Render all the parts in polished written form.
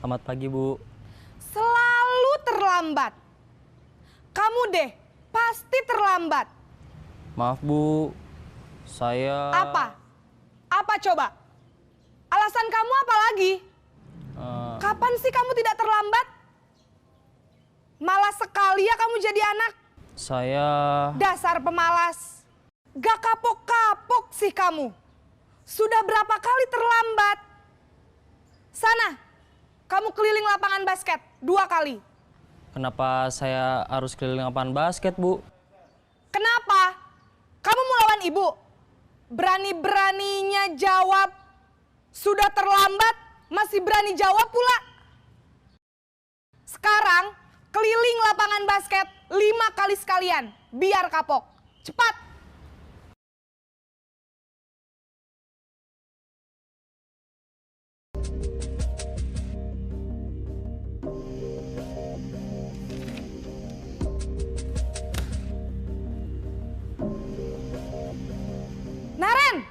Selamat pagi, Bu. Selalu terlambat. Kamu deh, pasti terlambat. Maaf, Bu. Saya... Apa? Apa coba? Alasan kamu apa lagi? Kapan sih kamu tidak terlambat? Malas sekali ya kamu jadi anak. Saya... Dasar pemalas. Gak kapok-kapok sih kamu. Sudah berapa kali terlambat? Sana, kamu keliling lapangan basket 2 kali. Kenapa saya harus keliling lapangan basket, Bu? Kenapa? Kamu mau lawan ibu? Berani-beraninya jawab. Sudah terlambat, masih berani jawab pula. Sekarang, keliling lapangan basket 5 kali sekalian. Biar kapok. Cepat! Naren!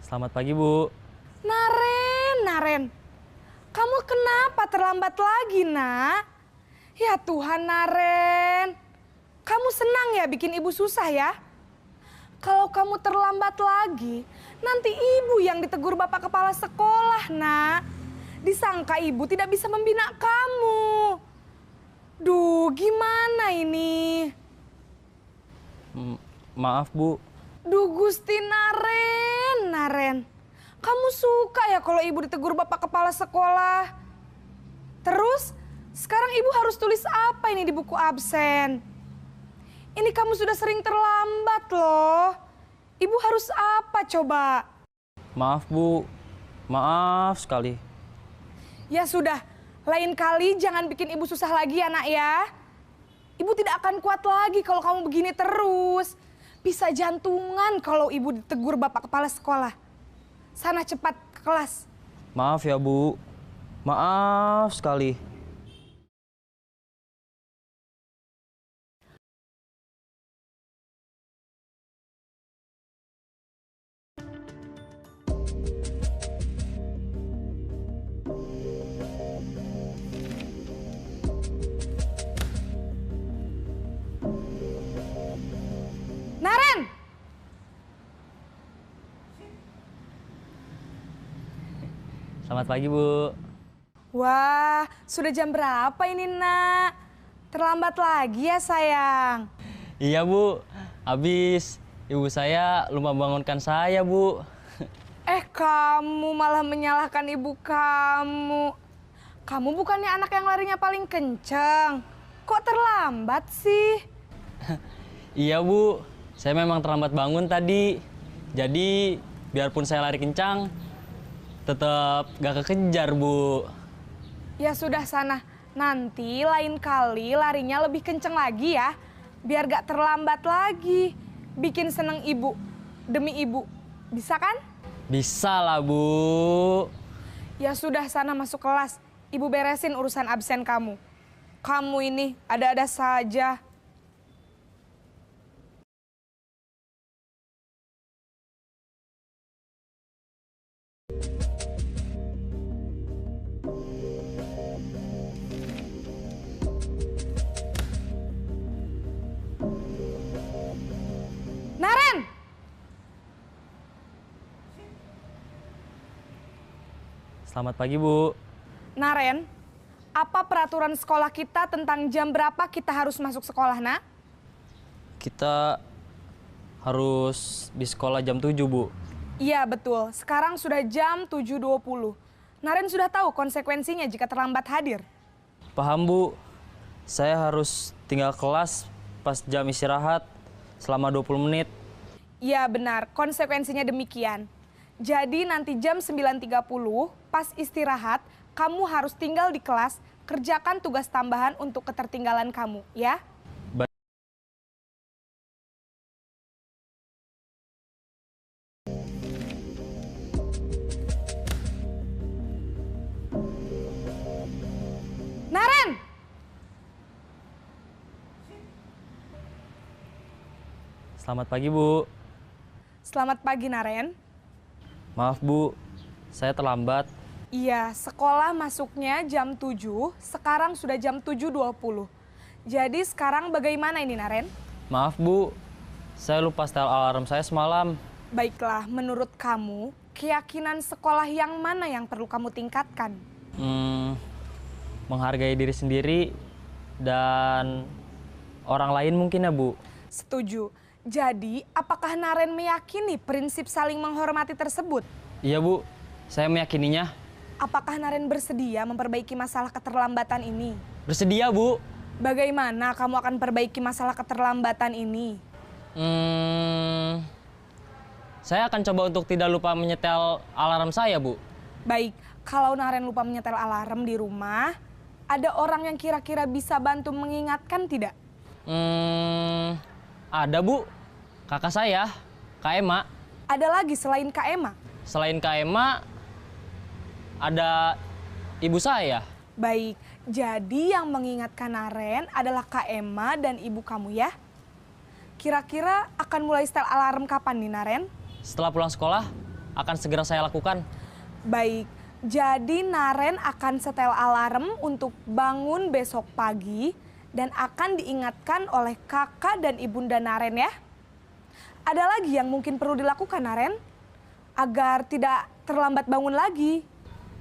Selamat pagi, Bu. Naren. Kamu kenapa terlambat lagi, Nak? Ya Tuhan, Naren. Kamu senang ya bikin ibu susah ya? Kalau kamu terlambat lagi, nanti ibu yang ditegur bapak kepala sekolah, Nak. Disangka ibu tidak bisa membina kamu. Duh, gimana ini? Maaf, Bu. Duh, Gusti Naren. Kamu suka ya kalau ibu ditegur bapak kepala sekolah? Terus, sekarang ibu harus tulis apa ini di buku absen? Ini kamu sudah sering terlambat loh. Ibu harus apa coba? Maaf, Bu. Maaf sekali. Ya sudah, lain kali jangan bikin ibu susah lagi ya, Nak ya. Ibu tidak akan kuat lagi kalau kamu begini terus. Bisa jantungan kalau ibu ditegur bapak kepala sekolah. Sana cepat ke kelas. Maaf ya, Bu. Maaf sekali. Naren! Selamat pagi, Bu. Wah, sudah jam berapa ini, Nak? Terlambat lagi ya, sayang. Iya, Bu. Habis ibu saya lupa bangunkan saya, Bu. Kamu malah menyalahkan ibu kamu. Kamu bukannya anak yang larinya paling kenceng. Kok terlambat sih? Iya, Bu. Saya memang terlambat bangun tadi. Jadi, biarpun saya lari kencang, tetap gak kekejar, Bu. Ya sudah sana, nanti lain kali larinya lebih kenceng lagi ya. Biar gak terlambat lagi. Bikin seneng ibu, demi ibu. Bisa kan? Bisa lah, Bu. Ya sudah sana masuk kelas. Ibu beresin urusan absen kamu. Kamu ini ada-ada saja. Naren! Selamat pagi, Bu. Naren, apa peraturan sekolah kita tentang jam berapa kita harus masuk sekolah, Nak? Kita harus di sekolah jam 7, Bu. Iya, betul. Sekarang sudah jam 7.20. Naren sudah tahu konsekuensinya jika terlambat hadir. Paham, Bu. Saya harus tinggal kelas pas jam istirahat selama 20 menit. Iya, benar. Konsekuensinya demikian. Jadi nanti jam 9.30 pas istirahat, kamu harus tinggal di kelas, kerjakan tugas tambahan untuk ketertinggalan kamu, ya? Naren! Selamat pagi, Bu. Selamat pagi, Naren. Maaf Bu, saya terlambat. Iya, sekolah masuknya jam 7, sekarang sudah jam 7.20. Jadi sekarang bagaimana ini, Naren? Maaf Bu, saya lupa setel alarm saya semalam. Baiklah, menurut kamu, keyakinan sekolah yang mana yang perlu kamu tingkatkan? Hmm, Menghargai diri sendiri dan orang lain mungkin ya Bu. Setuju. Jadi, apakah Naren meyakini prinsip saling menghormati tersebut? Iya Bu, saya meyakininya. Apakah Naren bersedia memperbaiki masalah keterlambatan ini? Bersedia Bu. Bagaimana kamu akan perbaiki masalah keterlambatan ini? Saya akan coba untuk tidak lupa menyetel alarm saya Bu. Baik, kalau Naren lupa menyetel alarm di rumah, ada orang yang kira-kira bisa bantu mengingatkan tidak? Ada Bu, kakak saya, Kak Ema. Ada lagi selain Kak Ema? Selain Kak Ema, ada ibu saya. Baik, jadi yang mengingatkan Naren adalah Kak Ema dan ibu kamu ya? Kira-kira akan mulai setel alarm kapan nih Naren? Setelah pulang sekolah, akan segera saya lakukan. Baik, jadi Naren akan setel alarm untuk bangun besok pagi dan akan diingatkan oleh kakak dan ibunda Naren ya. Ada lagi yang mungkin perlu dilakukan Naren? Agar tidak terlambat bangun lagi.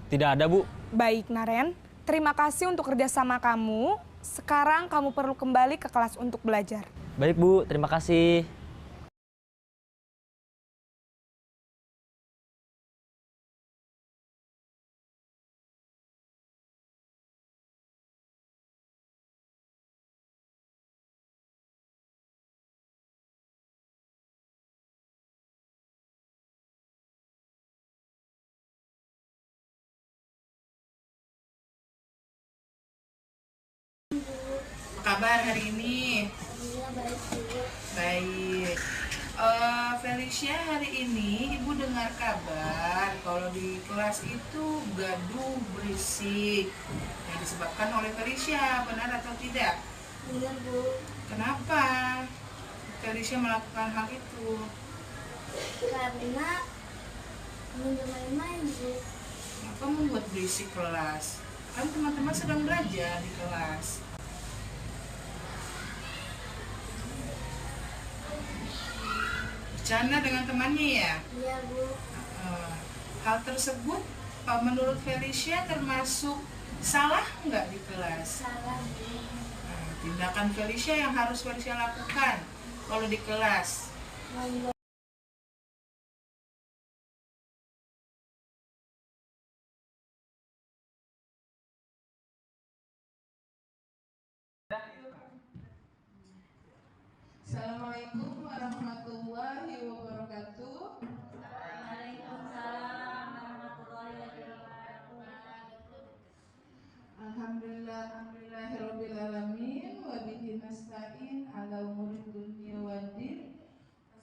Tidak ada Bu. Baik Naren, terima kasih untuk kerjasama kamu. Sekarang kamu perlu kembali ke kelas untuk belajar. Baik Bu, terima kasih. Apa kabar hari ini? Iya baik Bu. Baik. Felicia, hari ini Ibu dengar kabar kalau di kelas itu gaduh berisik yang disebabkan oleh Felicia, benar atau tidak? Iya Bu. Kenapa Felicia melakukan hal itu? Karena minum main-main Bu. Kenapa membuat berisik kelas? Kan teman-teman sedang belajar di kelas. Bercanda dengan temannya ya? Iya Bu. Eh, Hal tersebut menurut Felicia termasuk salah nggak di kelas? Salah Bu. Tindakan Felicia yang harus Felicia lakukan kalau di kelas. Membuat Assalamualaikum warahmatullahi wabarakatuh. Alhamdulillahirobbilalamin wabihi nasta'in ala umuri dunya waddin.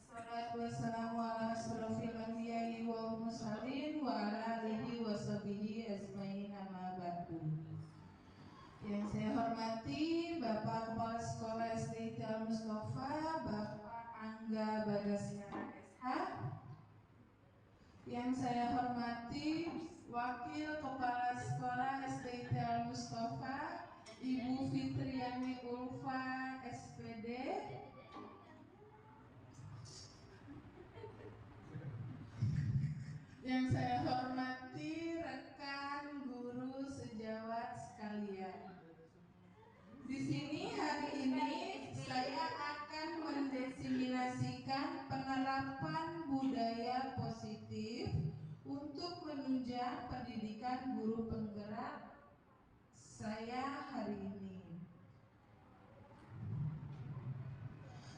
Wassalatu wassalamu ala asrofil anbiya'i wal mursalin wa ala alihi wa sahbihi ajmain amma ba'du. Yang saya hormati Bapak Kepala Sekolah SD Al Mustafa, Bapak Angga Bagaskara SH. Yang saya hormati Wakil Kepala Sekolah SD Al Mustafa, Ibu Fitriani Ulfa SPD. Yang saya hormati rekan guru sejawat sekalian. Di sini hari ini saya akan mendesiminasikan penerapan budaya positif untuk menunjang pendidikan guru penggerak saya hari ini.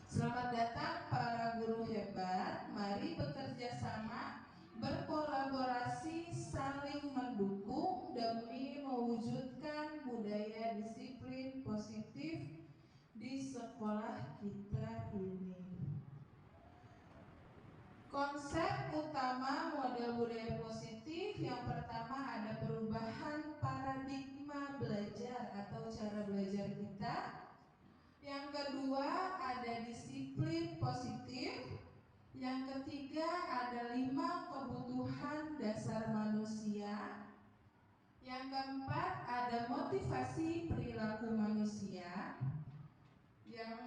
Selamat datang para guru hebat, mari bekerja sama, berkolaborasi, saling mendukung demi mewujudkan budaya disiplin positif di sekolah kita ini. Konsep utama model budaya positif yang pertama ada perubahan paradigma belajar atau cara belajar kita. Yang kedua ada disiplin positif. Yang ketiga ada 5 kebutuhan dasar manusia. Yang keempat ada motivasi perilaku manusia. Yang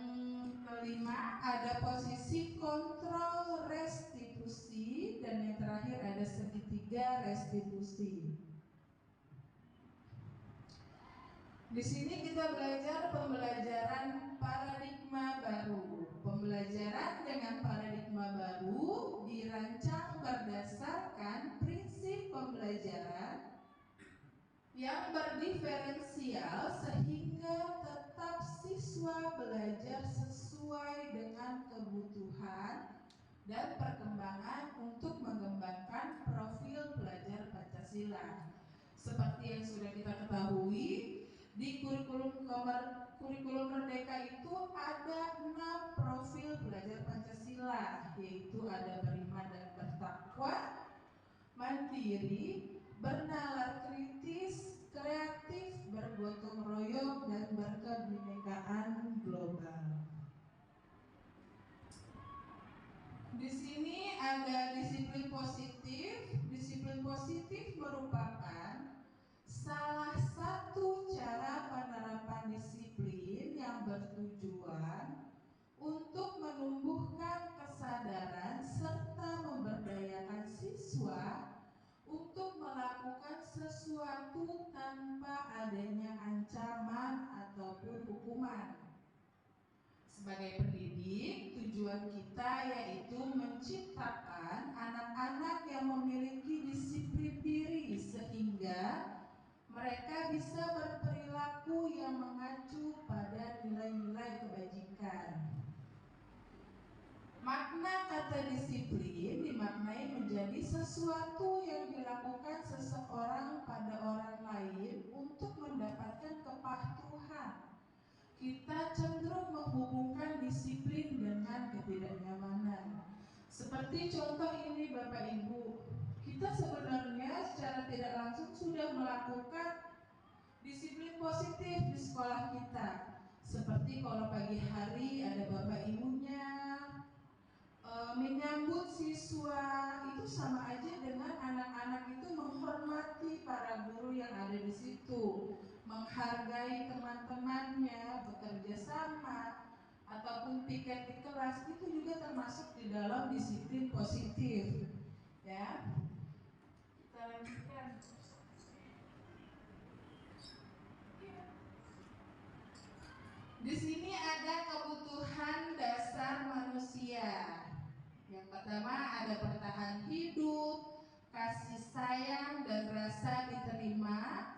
kelima ada posisi kontrol restitusi, dan yang terakhir ada segitiga restitusi. Di sini kita belajar pembelajaran paradigma baru. Pembelajaran dengan paradigma baru dirancang berdasarkan prinsip pembelajaran yang berdiferensial sehingga tetap siswa belajar sesuai dengan kebutuhan dan perkembangan untuk mengembangkan profil pelajar Pancasila. Seperti yang sudah kita ketahui, di kurikulum Merdeka itu ada 6 profil belajar Pancasila, yaitu ada beriman dan bertakwa, mandiri, bernalar kritis, kreatif, bergotong royong, dan berkebinekaan global. Di sini ada disiplin positif. Disiplin positif merupakan salah satu cara penerapan disiplin yang bertujuan untuk menumbuhkan kesadaran serta memberdayakan siswa untuk melakukan sesuatu tanpa adanya ancaman ataupun hukuman. Sebagai pendidik, tujuan kita yaitu menciptakan anak-anak yang memiliki disiplin diri sehingga mereka bisa berperilaku yang mengacu pada nilai-nilai kebajikan. Makna kata disiplin dimaknai menjadi sesuatu yang dilakukan seseorang pada orang lain untuk mendapatkan kepatuhan. Kita cenderung menghubungkan disiplin dengan ketidaknyamanan. Seperti contoh ini Bapak Ibu, kita sebenarnya secara tidak langsung sudah melakukan disiplin positif di sekolah kita. Seperti kalau pagi hari ada Bapak Ibunya menyambut siswa, itu sama aja dengan anak-anak itu menghormati para guru yang ada di situ, menghargai teman-temannya, bekerja sama, ataupun piket di kelas, itu juga termasuk di dalam disiplin positif. Ya, kita lanjutkan. Di sini ada kebutuhan dasar manusia. Yang pertama ada bertahan hidup, kasih sayang dan rasa diterima,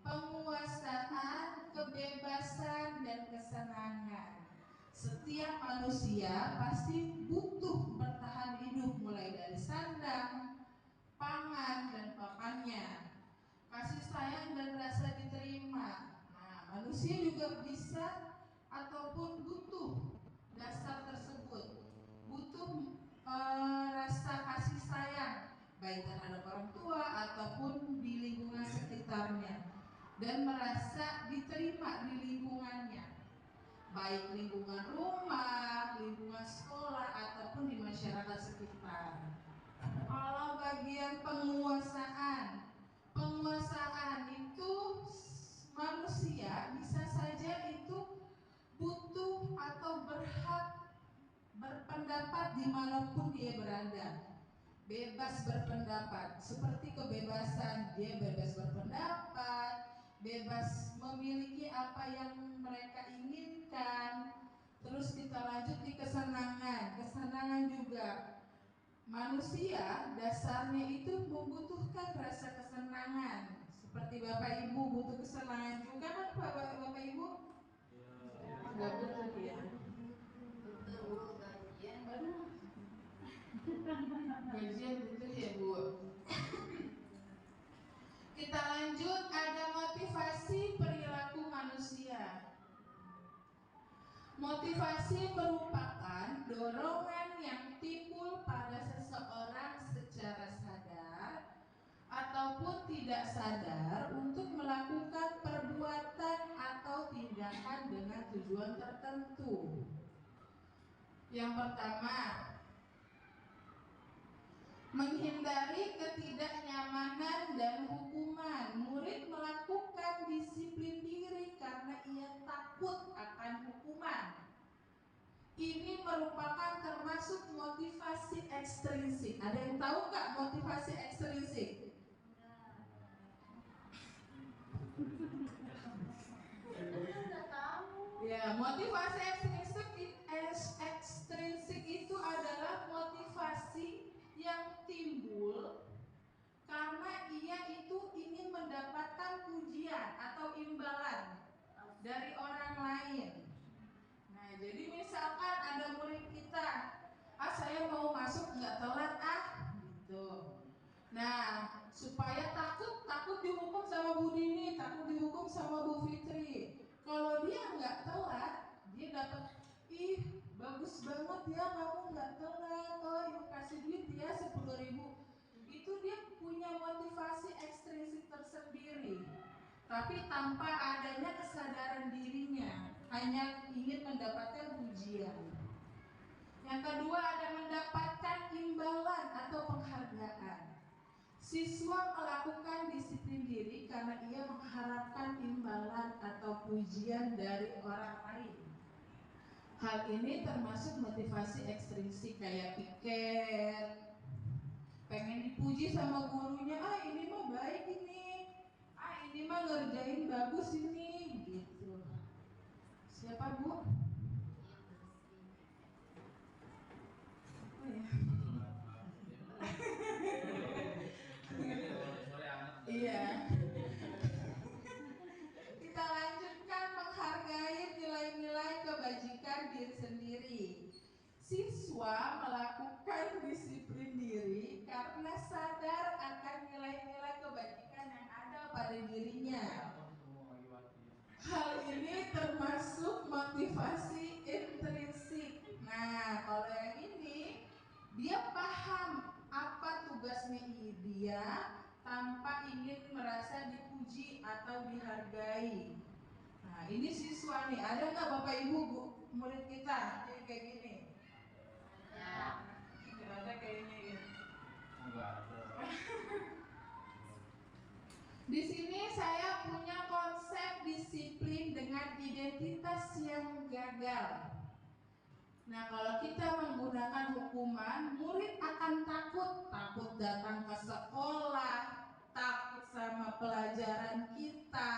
penguasaan, kebebasan dan kesenangan. Setiap manusia pasti butuh bertahan hidup, mulai dari sandang, pangan dan papannya. Kasih sayang dan rasa diterima. Nah, manusia juga bisa ataupun butuh dasar tersebut, butuh rasa kasih sayang baik terhadap orang tua ataupun di lingkungan sekitarnya, dan merasa diterima di lingkungannya, baik lingkungan rumah, lingkungan sekolah ataupun di masyarakat sekitar. Kalau bagian penguasaan itu manusia bisa saja itu butuh atau berhak berpendapat dimanapun dia berada, bebas berpendapat. Seperti kebebasan, dia bebas berpendapat, bebas memiliki apa yang mereka inginkan. Terus kita lanjut di kesenangan juga. Manusia dasarnya itu membutuhkan rasa kesenangan. Seperti Bapak Ibu butuh kesenangan juga kan Bapak Ibu? Enggak butuh ya. Gajian betul ya Bu. Kita lanjut, ada motivasi perilaku manusia. Motivasi merupakan dorongan yang timbul pada seseorang secara sadar ataupun tidak sadar untuk melakukan perbuatan atau tindakan dengan tujuan tertentu. Yang pertama, Menghindari ketidaknyamanan dan hukuman. Murid melakukan disiplin diri karena ia takut akan hukuman. Ini merupakan termasuk motivasi ekstrinsik. Ada yang tahu nggak motivasi ekstrinsik? Udah tahu. Ya, motivasi ekstrinsik itu adalah motivasi yang timbul karena ia itu ingin mendapatkan pujian atau imbalan dari orang lain. Nah, jadi misalkan ada murid kita, saya mau masuk nggak telat gitu. Nah, supaya takut dihukum sama Bu Dini, takut dihukum sama Bu Fitri. Kalau dia nggak telat, dia dapat, bagus banget ya kamu nggak telat, ibu kasih duit ya 10.000. Itu dia punya motivasi ekstrinsik tersendiri, tapi tanpa adanya kesadaran dirinya, hanya ingin mendapatkan pujian. Yang kedua ada mendapatkan imbalan atau penghargaan. Siswa melakukan disiplin diri karena ia mengharapkan imbalan atau pujian dari orang lain. Hal ini termasuk motivasi ekstrinsik kayak piket, pengen dipuji sama gurunya, ini mah baik ini mah ngerjain bagus ini, gitu. Siapa Bu? Oh ya. Iya. Kita lanjutkan menghargai nilai-nilai kebajikan diri sendiri. Siswa melakukan disiplin diri karena sadar akan nilai-nilai kebajikan yang ada pada dirinya. Hal ini termasuk motivasi intrinsik. Nah, kalau yang ini dia paham apa tugasnya dia tanpa ingin merasa dipuji atau dihargai. Nah, ini siswa nih. Ada nggak Bapak Ibu murid kita yang kayak gini? Ya. Nggak ada kayaknya ya. Enggak ada. Di sini saya punya konsep disiplin dengan identitas yang gagal. Nah, kalau kita menggunakan hukuman, murid akan takut datang ke sekolah, takut sama pelajaran kita,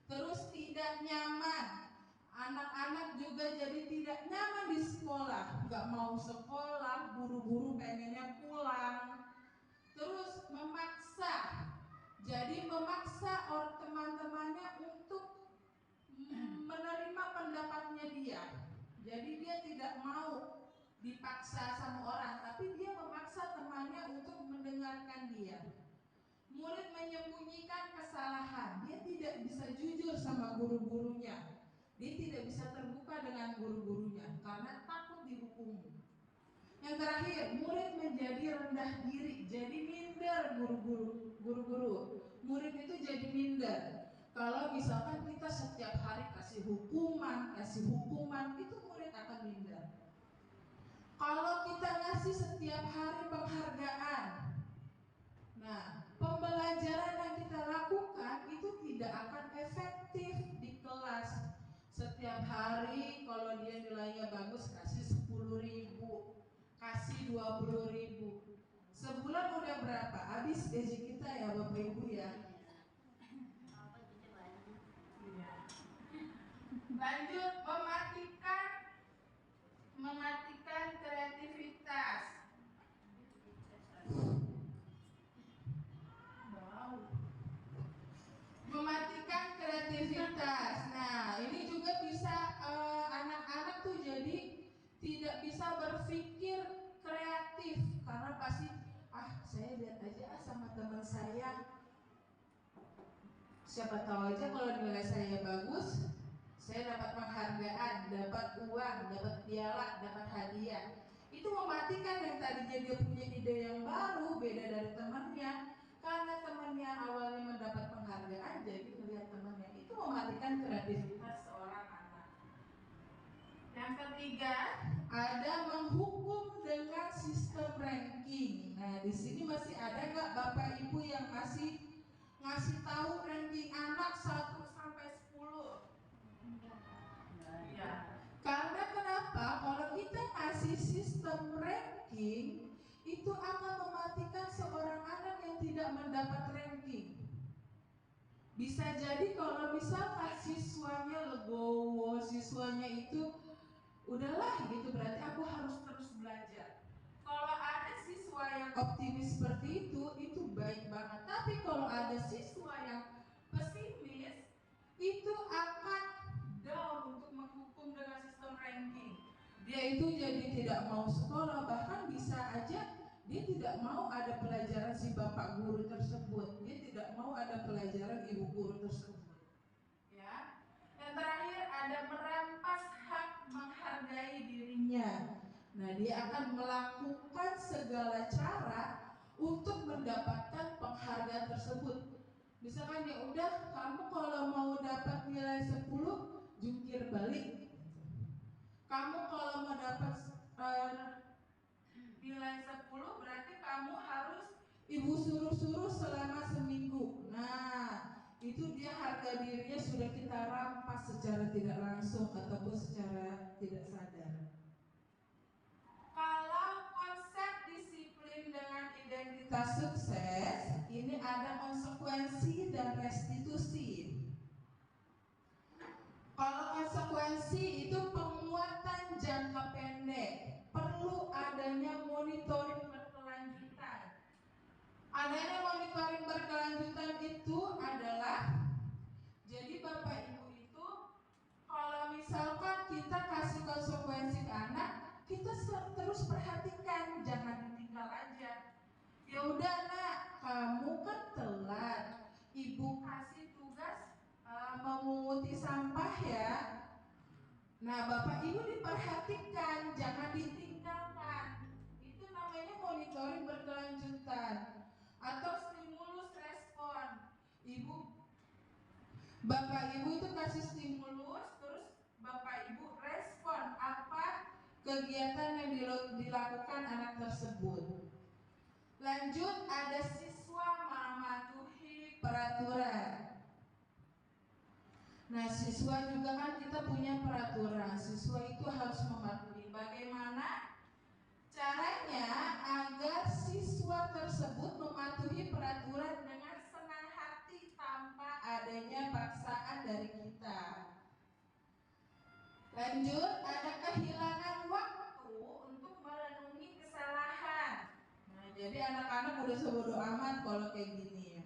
terus tidak nyaman. Anak-anak juga jadi tidak nyaman di sekolah, nggak mau sekolah, buru-buru pengennya pulang. Terus memaksa, jadi memaksa teman-temannya untuk menerima pendapatnya dia. Jadi dia tidak mau dipaksa sama orang, tapi dia memaksa temannya untuk mendengarkan dia. Murid menyembunyikan kesalahan, dia tidak bisa jujur sama guru-gurunya. Dia tidak bisa terbuka dengan guru-gurunya karena takut dihukum. Yang terakhir, murid menjadi rendah diri, jadi minder guru-guru. Murid itu jadi minder. Kalau misalkan kita setiap hari kasih hukuman, itu murid akan minder. Kalau kita ngasih setiap hari penghargaan, nah pembelajaran yang kita lakukan itu tidak akan efektif di kelas. Setiap hari kalau dia nilainya bagus kasih 10.000, kasih 20.000. Sebulan udah berapa? Habis gaji kita ya Bapak Ibu ya. Lanjut, mematikan kreativitas. Mematikan kreativitas. Nah, ini juga bisa anak-anak tuh jadi tidak bisa berpikir kreatif karena pasti saya lihat aja sama teman saya. Siapa tahu aja kalau nilai saya bagus, saya dapat penghargaan, dapat uang, dapat piala, dapat hadiah. Itu mematikan yang tadinya dia punya ide yang baru, beda dari temannya. Karena temannya awalnya mendapat penghargaan, jadi melihat temannya itu mematikan kreativitas seorang anak. Yang ketiga, ada menghukum dengan sistem ranking. Nah, di sini masih ada nggak Bapak Ibu yang masih ngasih tahu ranking anak 1 sampai 10? Ya. Karena kenapa? Kalau kita ngasih sistem ranking, itu akan mematikan seorang anak yang tidak mendapat ranking. Bisa jadi kalau misalkan siswanya legowo, siswanya itu udahlah gitu, berarti aku harus terus belajar. Kalau ada siswa yang optimis seperti itu baik banget. Tapi kalau ada siswa yang pesimis, itu akan down untuk menghukum dengan sistem ranking. Dia itu jadi tidak mau sekolah, bahkan bisa aja dia tidak mau ada pelajaran si bapak guru tersebut, dia tidak mau ada pelajaran ibu guru tersebut. Ya. Yang terakhir ada merampas hak menghargai dirinya. Nah, dia akan melakukan segala cara untuk mendapatkan penghargaan tersebut. Misalkan ya udah, kamu kalau mau dapat nilai 10, jungkir balik. Kamu kalau mau dapat nilai 10, berarti kamu harus ibu suruh-suruh selama seminggu. Nah, itu dia harga dirinya sudah kita rampas secara tidak langsung ataupun secara tidak sadar. Kalau konsep disiplin dengan identitas sukses, ini ada konsekuensi dan restitusi. Kalau konsekuensi itu penguatan jangka pendek, perlu adanya monitoring berkelanjutan. Adanya monitoring berkelanjutan itu adalah, jadi Bapak Ibu itu kalau misalkan kita kasih konsekuensi ke anak, kita terus perhatikan, jangan ditinggal aja. Ya udah nak, kamu kan telat, ibu kasih tugas memunguti sampah ya. Nah, Bapak Ibu diperhatikan, jangan ditinggalkan. Itu namanya monitoring berkelanjutan atau stimulus respon. Bapak Ibu itu kasih stimulus, terus Bapak Ibu respon apa kegiatan yang dilakukan anak tersebut. Lanjut, ada siswa mematuhi peraturan. Nah, siswa juga kan kita punya peraturan. Siswa itu harus mematuhi. Bagaimana caranya agar siswa tersebut mematuhi peraturan dengan senang hati tanpa adanya paksaan dari kita. Lanjut, ada kehilangan waktu untuk merenungi kesalahan. Nah, jadi anak-anak udah sebodoh amat kalau kayak gini ya.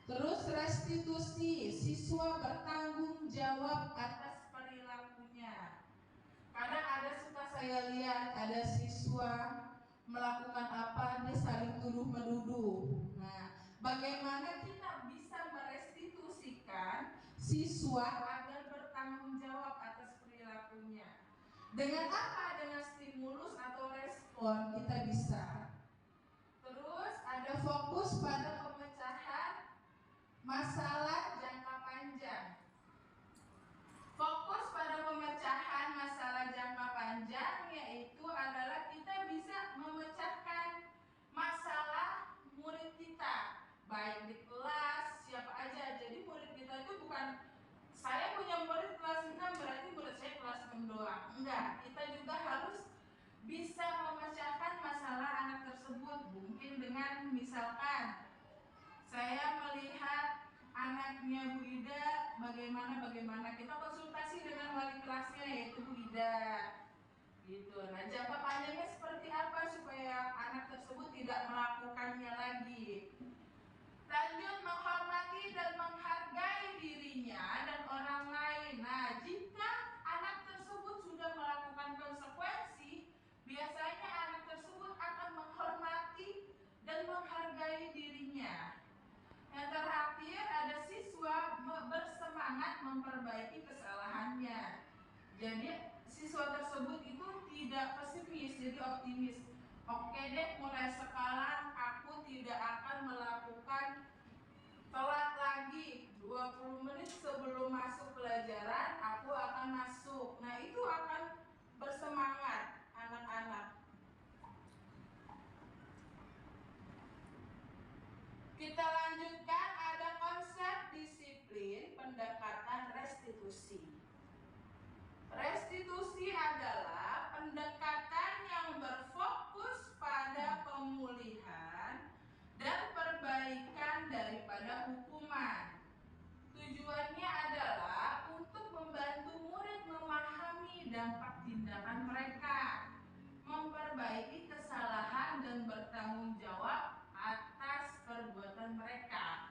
Terus restitusi, siswa bertanggung jawab atas perilakunya. Kadang ada suka saya lihat ada siswa melakukan apa, dia saling tuduh menuduh. Nah, bagaimana kita bisa merestitusikan siswa agar bertanggung jawab atas perilakunya? Dengan apa? Dengan stimulus atau respon kita bisa. Terus ada fokus pada pemecahan masalah jangka panjang. Fokus pada pemecahan masalah jangka panjang yaitu adalah kita bisa memecahkan masalah murid kita, baik di kelas siapa aja. Jadi murid kita itu bukan saya punya murid kelas 6 berarti murid saya kelas 6 doang. Enggak, kita juga harus bisa memecahkan masalah anak tersebut. Mungkin dengan misalkan saya melihat anaknya Bu Ida bagaimana kita konsultasi dengan wali kelasnya yaitu Bu Ida gitu. Nah, jangka panjangnya seperti apa supaya anak tersebut tidak melakukannya lagi. Lanjut, menghormati dan menghargai dirinya dan orang lain. Nah, jika anak tersebut sudah melakukan konsekuensi, biasanya anak tersebut akan menghormati dan menghargai dirinya. Yang terakhir ada siswa bersemangat memperbaiki kesalahannya. Jadi siswa tersebut itu tidak pesimis, jadi optimis. Oke deh, mulai sekarang aku tidak akan melakukan telat lagi. 20 menit sebelum masuk pelajaran aku akan masuk. Nah, itu akan bersemangat anak-anak. Kita lanjutkan, ada konsep disiplin pendekatan restitusi. Restitusi adalah pendekatan yang berfokus pada pemulihan dan perbaikan daripada hukuman. Tujuannya adalah untuk membantu murid memahami dampak tindakan mereka, memperbaiki kesalahan dan bertanggung jawab atas perbuatan mereka.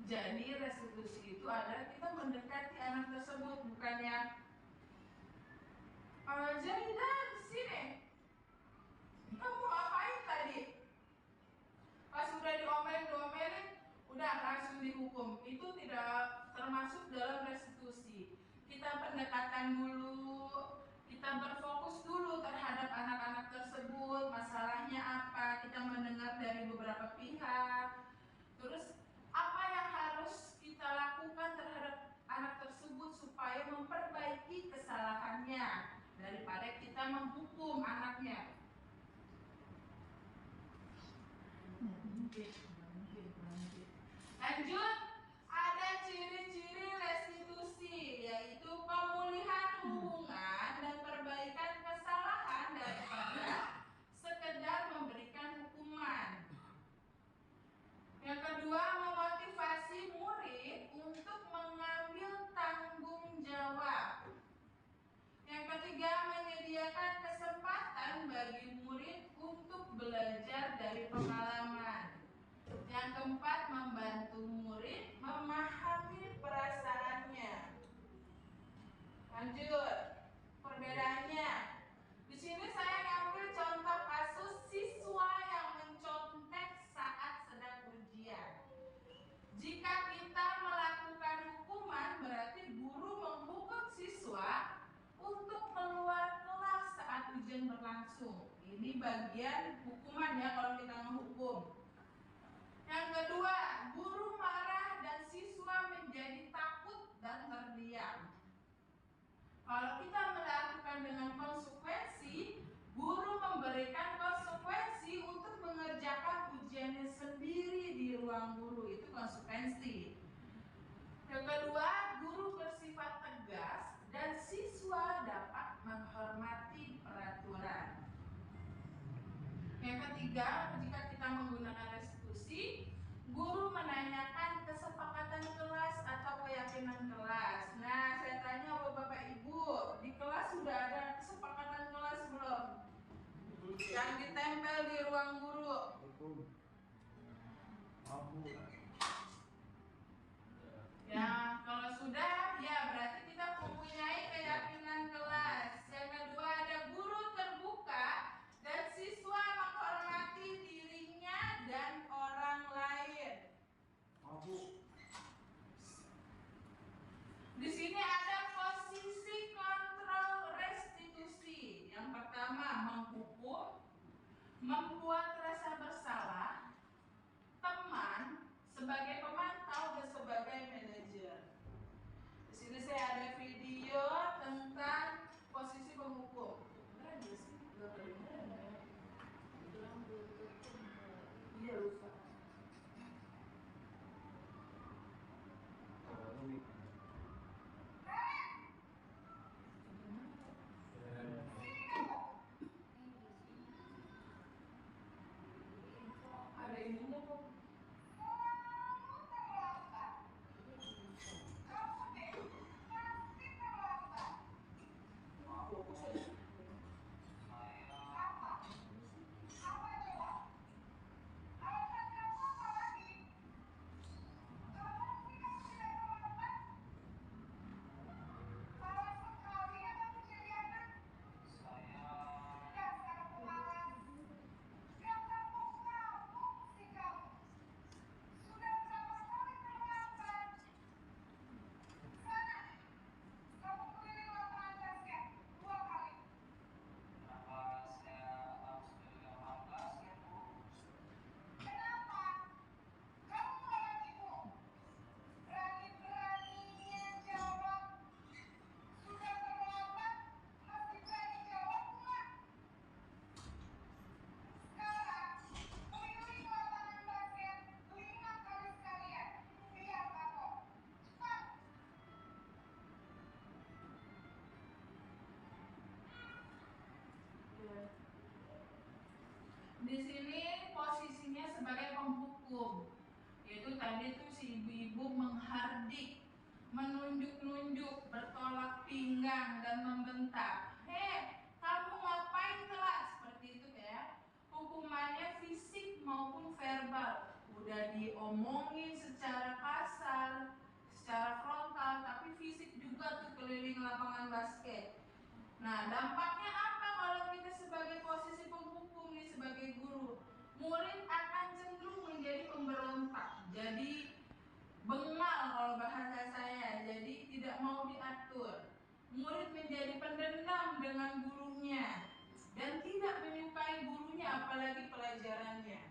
Jadi restitusi itu adalah kita mendekati anak tersebut, bukannya Jadidan, sini, kamu ngapain tadi? Pas udah diomelin, udah langsung dihukum. Itu tidak termasuk dalam restitusi. Kita pendekatan dulu, kita berfokus dulu terhadap anak-anak tersebut, masalahnya apa, kita mendengar dari beberapa pihak. Terus apa yang harus kita lakukan terhadap anak tersebut supaya memperbaiki kesalahannya daripada kita menghukum anaknya. Lanjut, ada ciri-ciri restitusi, yaitu pemulihan hubungan dan perbaikan kesalahan daripada sekedar memberikan hukuman. Yang kedua, memotivasi murid untuk mengambil tanggung jawab. Yang ketiga, menyediakan kesempatan bagi murid untuk belajar dari pengalaman. Yang keempat, membantu murid memahami perasaannya. Lanjut, perbedaannya. Di sini saya ngambil contoh kasus siswa yang mencontek saat sedang ujian. Jika kita melakukan hukuman, berarti guru menghukum siswa untuk keluar kelas saat ujian berlangsung. Ini bagian hukuman ya kalau kita menghukum. Yang kedua, guru marah dan siswa menjadi takut dan terdiam. Kalau kita melakukan dengan konsekuensi, guru memberikan konsekuensi untuk mengerjakan ujiannya sendiri di ruang guru, itu konsekuensi. Yang kedua, guru bersifat tegas dan siswa dapat menghormati peraturan. Yang ketiga, jika kita menggunakan restitusi, guru menanyakan kesepakatan kelas atau keyakinan kelas. Nah, saya tanya Bapak Ibu, di kelas sudah ada kesepakatan kelas belum? Yang ditempel di ruang guru. Ya, kalau sudah, ya berarti kita mempunyai keyakinan kelas. Yang kedua, ada guru terbuka dan siswa menghormati dirinya dan orang lain. Di sini ada posisi kontrol restitusi. Yang pertama, menghukum, membuat rasa bersalah, teman, sebagai pemantau dan sebagai manajer. Di sini saya ada video tentang posisi penghukum. Iya lupa. Ada ininya kok. Di sini posisinya sebagai penghukum, yaitu tadi tuh si ibu-ibu menghardik, menunjuk-nunjuk, bertolak pinggang dan membentak. Kamu ngapain telat? Seperti itu ya. Hukumannya fisik maupun verbal. Udah diomongin secara kasar, secara frontal, tapi fisik juga tuh keliling lapangan basket. Nah, dampaknya apa kalau kita sebagai posisi penghukum nih, sebagai guru? Murid akan cenderung menjadi pemberontak, jadi bengal kalau bahasa saya, jadi tidak mau diatur. Murid menjadi pendendam dengan gurunya dan tidak menyukai gurunya, apalagi pelajarannya.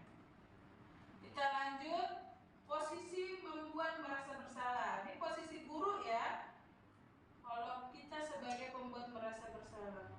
Kita lanjut, posisi membuat merasa bersalah. Ini posisi guru ya. Kalau kita sebagai pembuat merasa bersalah.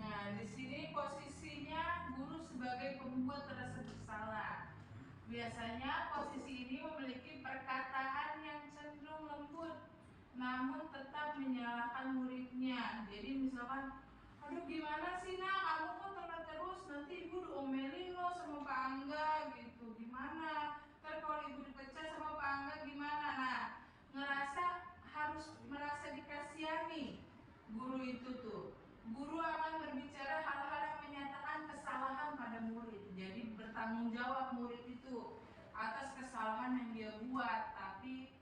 Nah, di sini posisinya guru sebagai pembuat rasa bersalah. Biasanya posisi ini memiliki perkataan yang cenderung lembut, namun tetap menyalahkan muridnya. Jadi misalkan, aduh gimana sih nak, kamu kok telat terus, nanti ibu diomelin loh sama Pak Angga gitu. Gimana? Ntar kalau ibu dipecat sama Pak Angga gimana? Nah, harus merasa dikasihani guru itu tuh. Guru akan berbicara hal-hal yang menyatakan kesalahan pada murid. Jadi bertanggung jawab murid itu atas kesalahan yang dia buat, tapi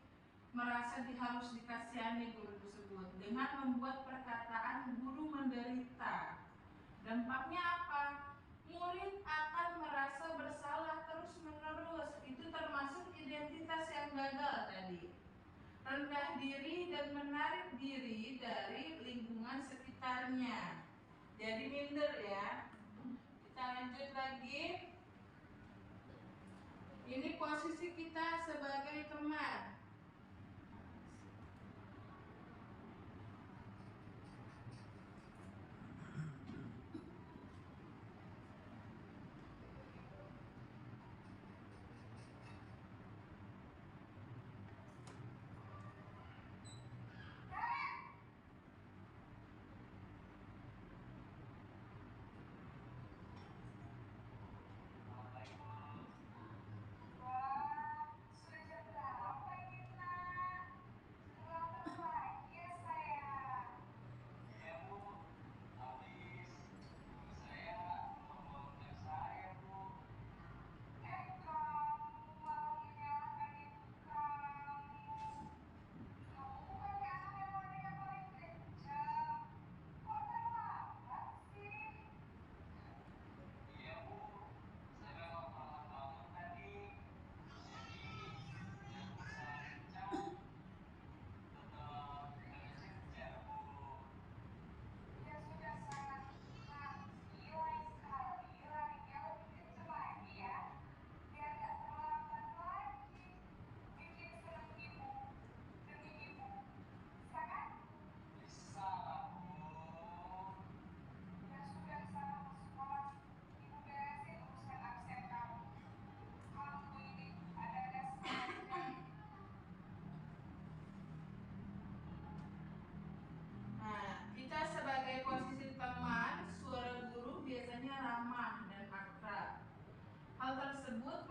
merasa harus dikasihani guru tersebut dengan membuat perkataan guru menderita. Dampaknya apa? Murid akan merasa bersalah terus-menerus. Itu termasuk identitas yang gagal tadi. Rendah diri dan menarik diri dari lingkungan sekitarnya. Jadi minder ya. Kita lanjut lagi. Ini posisi kita sebagai teman.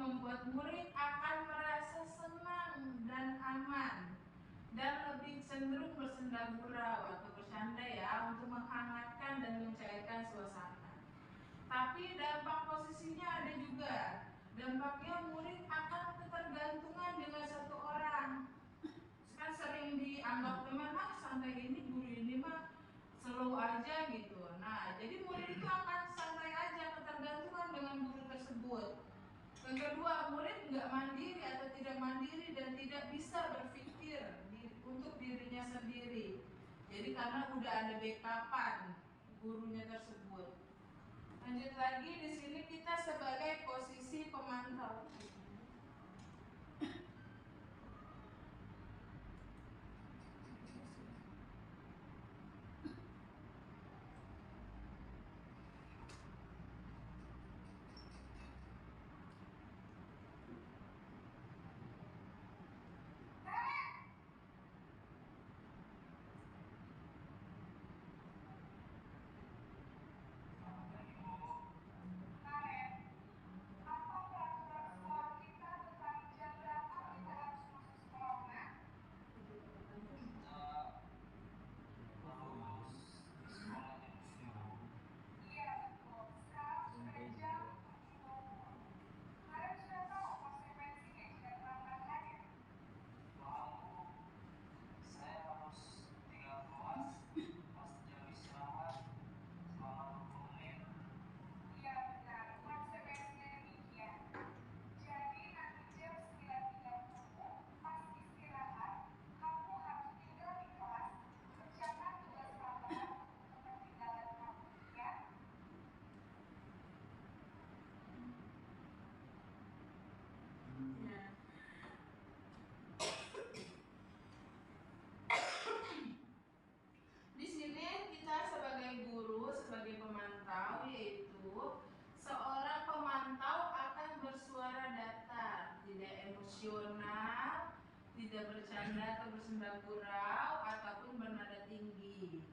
membuat murid akan merasa senang dan aman dan lebih cenderung bersenda gurau atau bercanda ya untuk menghangatkan dan mencairkan suasana. Tapi dampak posisinya ada juga. Dampaknya murid akan ketergantungan dengan satu orang. Kan sering dianggap teman, santai ini guru ini mah slow aja gitu. Nah, jadi murid itu akan santai aja, ketergantungan dengan guru tersebut. Yang kedua, murid nggak mandiri atau tidak mandiri dan tidak bisa berpikir untuk dirinya sendiri. Jadi karena udah ada backupan gurunya tersebut. Lanjut lagi, di sini kita sebagai posisi pemantau. Di sini kita sebagai guru, sebagai pemantau, yaitu seorang pemantau akan bersuara datar, tidak emosional, tidak bercanda atau bersenda gurau, ataupun bernada tinggi.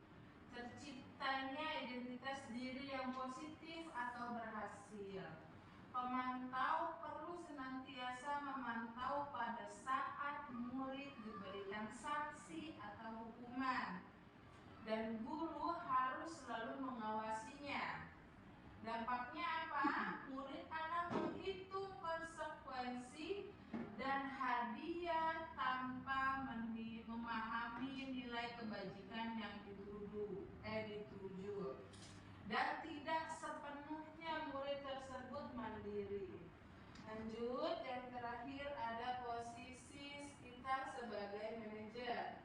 Terciptanya identitas diri yang positif atau berhasil. Pemantau perlu senantiasa memantau pada saat murid diberikan sanksi atau hukuman, dan guru harus selalu mengawasinya. Dampaknya apa? Murid akan menghitung konsekuensi dan hadiah tanpa memahami nilai kebajikan yang dituju, dan tidak sepenuhnya murid tersebut mandiri. Lanjut, yang terakhir ada posisi kita sebagai manajer.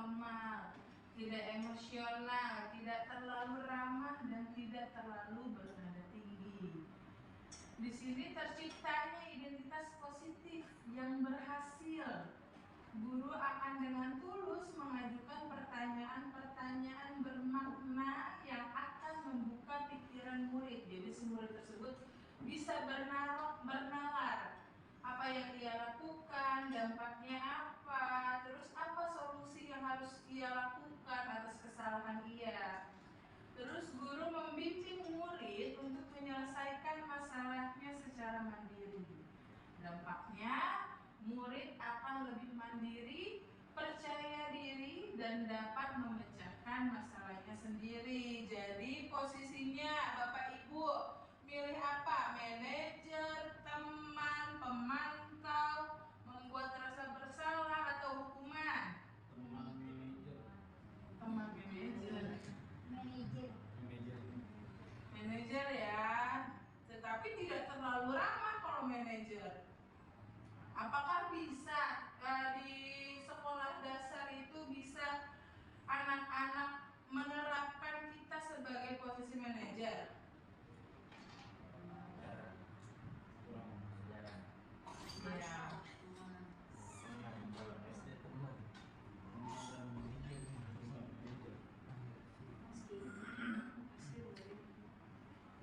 formal, tidak emosional, tidak terlalu ramah, dan tidak terlalu bernada tinggi. Di sini terciptanya identitas positif yang berhasil. Guru akan dengan tulus mengajukan pertanyaan-pertanyaan bermakna yang akan membuka pikiran murid. Jadi si murid tersebut bisa bernalar apa yang ia lakukan, dampaknya apa, terus apa solusi yang harus ia lakukan atas kesalahan ia. Terus guru membimbing murid untuk menyelesaikan masalahnya secara mandiri. Dampaknya, murid akan lebih mandiri, percaya diri, dan dapat memecahkan masalahnya sendiri. Jadi posisinya Bapak Ibu milih apa? Manajer, teman, pemantau, membuat rasa bersalah, atau hukuman? Teman manajer. Teman manajer. Manajer ya, tetapi tidak terlalu ramah kalau manajer. Apakah bisa di sekolah dasar itu bisa anak-anak menerapkan kita sebagai posisi manajer? Ya.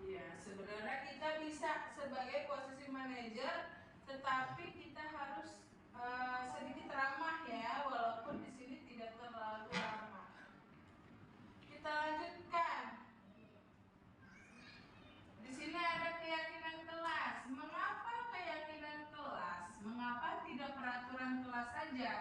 Ya, sebenarnya kita bisa sebagai posisi manajer, tetapi kita harus sedikit ramah ya, walaupun di sini tidak terlalu ramah. Kita lanjutkan. Di sini ada keyakinan kelas. Mengapa keyakinan kelas? Mengapa tidak peraturan kelas saja?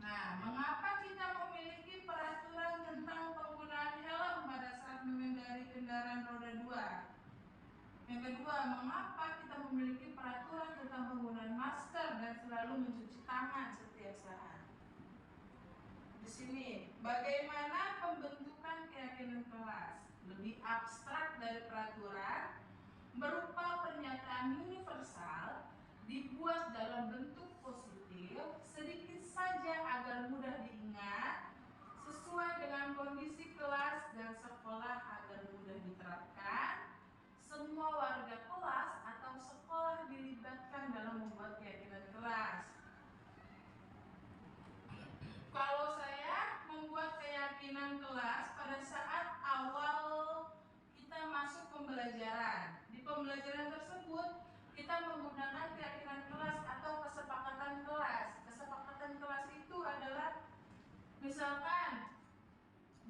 Nah, mengapa kita memiliki peraturan tentang penggunaan helm pada saat mengendarai kendaraan roda 2? Yang kedua, mengapa kita memiliki peraturan tentang penggunaan masker dan selalu mencuci tangan setiap saat? Di sini, bagaimana pembentukan keyakinan kelas? Lebih abstrak dari peraturan, berupa pernyataan universal, dibuat dalam bentuk positif, sedikit saja agar mudah diingat, sesuai dengan kondisi kelas dan sekolah agar mudah diterapkan. Semua warga kelas atau sekolah dilibatkan dalam membuat keyakinan kelas. Kalau saya membuat keyakinan kelas pada saat awal kita masuk pembelajaran, di pembelajaran tersebut kita menggunakan keyakinan kelas atau kesepakatan kelas. Kesepakatan kelas itu adalah misalkan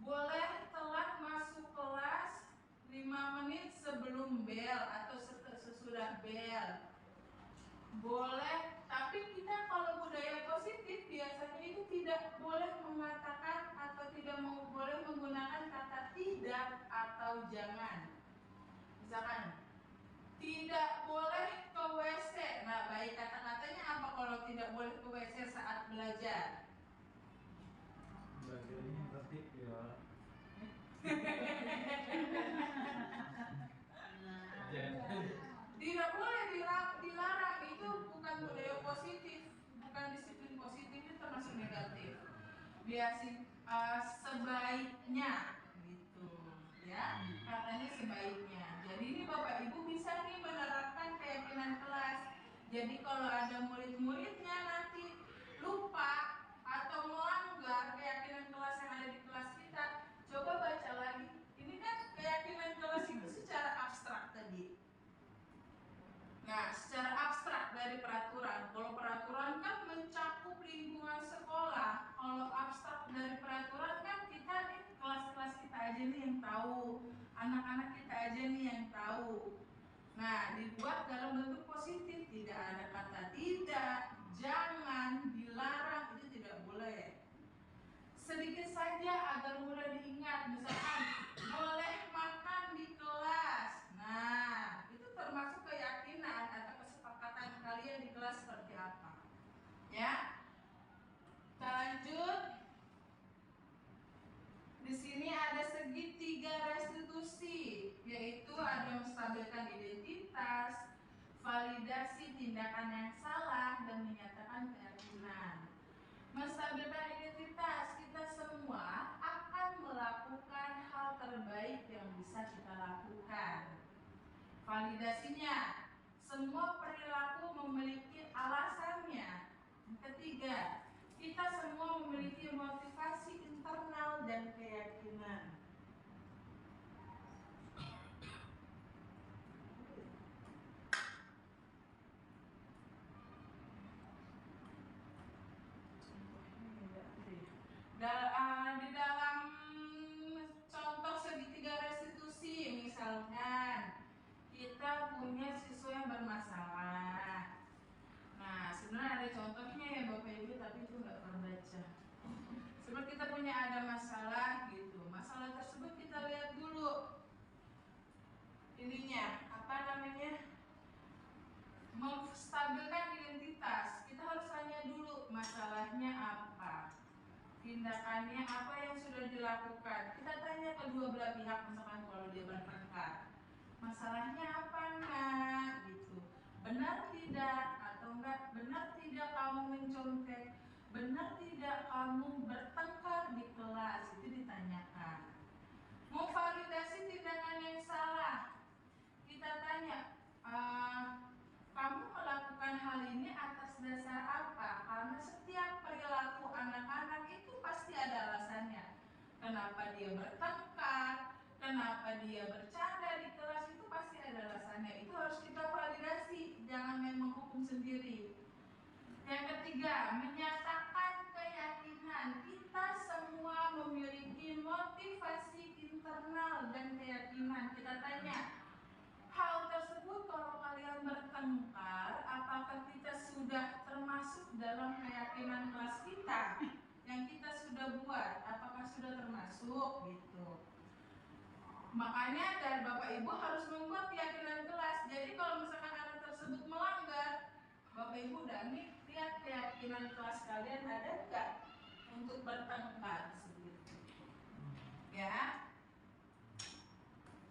boleh telat masuk kelas 5 menit sebelum bel atau sesudah bel. Boleh, tapi kita kalau budaya positif biasanya itu tidak boleh mengatakan atau tidak boleh menggunakan kata tidak atau jangan. Misalkan tidak boleh ke WC. Nah, baik kata-katanya apa kalau tidak boleh ke WC saat belajar? Belajarnya berarti ya. Tidak boleh dilarang, itu bukan budaya positif, bukan disiplin positif, itu termasuk negatif. Sebaiknya gitu ya, katanya sebaiknya. Jadi ini Bapak Ibu bisa nih menerapkan keyakinan kelas. Jadi kalau ada murid-muridnya nanti lupa atau melanggar keyakinan kelas yang ada di kelas kita, coba baca lagi. Ini kan keyakinan kelas itu secara abstrak tadi. Nah, secara abstrak dari peraturan. Kalau peraturan kan mencakup lingkungan sekolah. Kalau abstrak dari peraturan kan kita nih, kelas-kelas kita aja nih yang tahu, anak-anak kita aja nih yang tahu. Nah, dibuat dalam bentuk positif, tidak ada kata tidak, jangan, dilarang, itu tidak boleh. Sedikit saja agar mudah diingat, misalkan boleh makan di kelas. Nah, itu termasuk keyakinan atau kesepakatan kalian di kelas seperti apa. Ya, kita lanjut. Di sini ada segitiga restitusi, yaitu ada menstabilkan identitas, validasi tindakan yang salah, dan menyatakan keyakinan. Menstabilkan identitas, semua akan melakukan hal terbaik yang bisa kita lakukan. Validasinya, semua perilaku memiliki alasannya. Yang ketiga, kita semua memiliki motivasi internal dan keyakinan. Di dalam contoh segitiga restitusi, misalkan kita punya siswa yang bermasalah. Nah, sebenarnya ada contohnya ya Bapak Ibu, tapi itu nggak terbaca. Seperti kita punya ada masalah gitu. Masalah tersebut kita lihat dulu ininya, apa namanya? Menstabilkan identitas. Kita harus tanya dulu masalahnya apa, tindakannya apa yang sudah dilakukan. Kita tanya kedua belah pihak, misalkan kalau dia bertengkar, masalahnya apa nak gitu, benar tidak atau enggak, benar tidak kamu mencontek, benar tidak kamu bertengkar di kelas, itu ditanyakan. Mau validasi tindakan yang salah, kita tanya, kamu melakukan hal ini atas dasar apa? Karena setiap perilaku anak-anak itu pasti ada alasannya. Kenapa dia bertengkar, kenapa dia bercanda di kelas, itu pasti ada alasannya. Itu harus kita validasi, jangan main menghukum sendiri. Yang ketiga, menyatakan keyakinan. Kita semua memiliki motivasi internal dan keyakinan. Kita tanya, hal tersebut kalau kalian bertengkar, apakah kita sudah termasuk dalam keyakinan kelas kita yang kita sudah buat? Apakah sudah termasuk gitu? Makanya dari Bapak Ibu harus membuat keyakinan kelas. Jadi kalau misalkan anak tersebut melanggar, Bapak Ibu udah nih lihat keyakinan kelas kalian ada nggak untuk bertengkar seperti ya.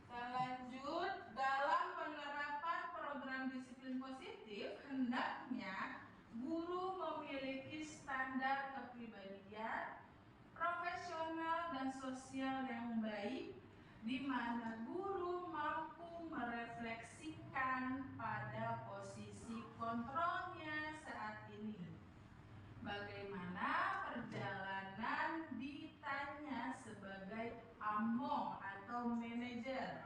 Lanjut, dalam penerapan program disiplin positif, hendaknya guru memiliki standar kepribadian, profesional dan sosial yang baik, di mana guru mampu merefleksikan pada posisi kontrolnya saat ini. Bagaimana perjalanan ditanya sebagai among atau manajer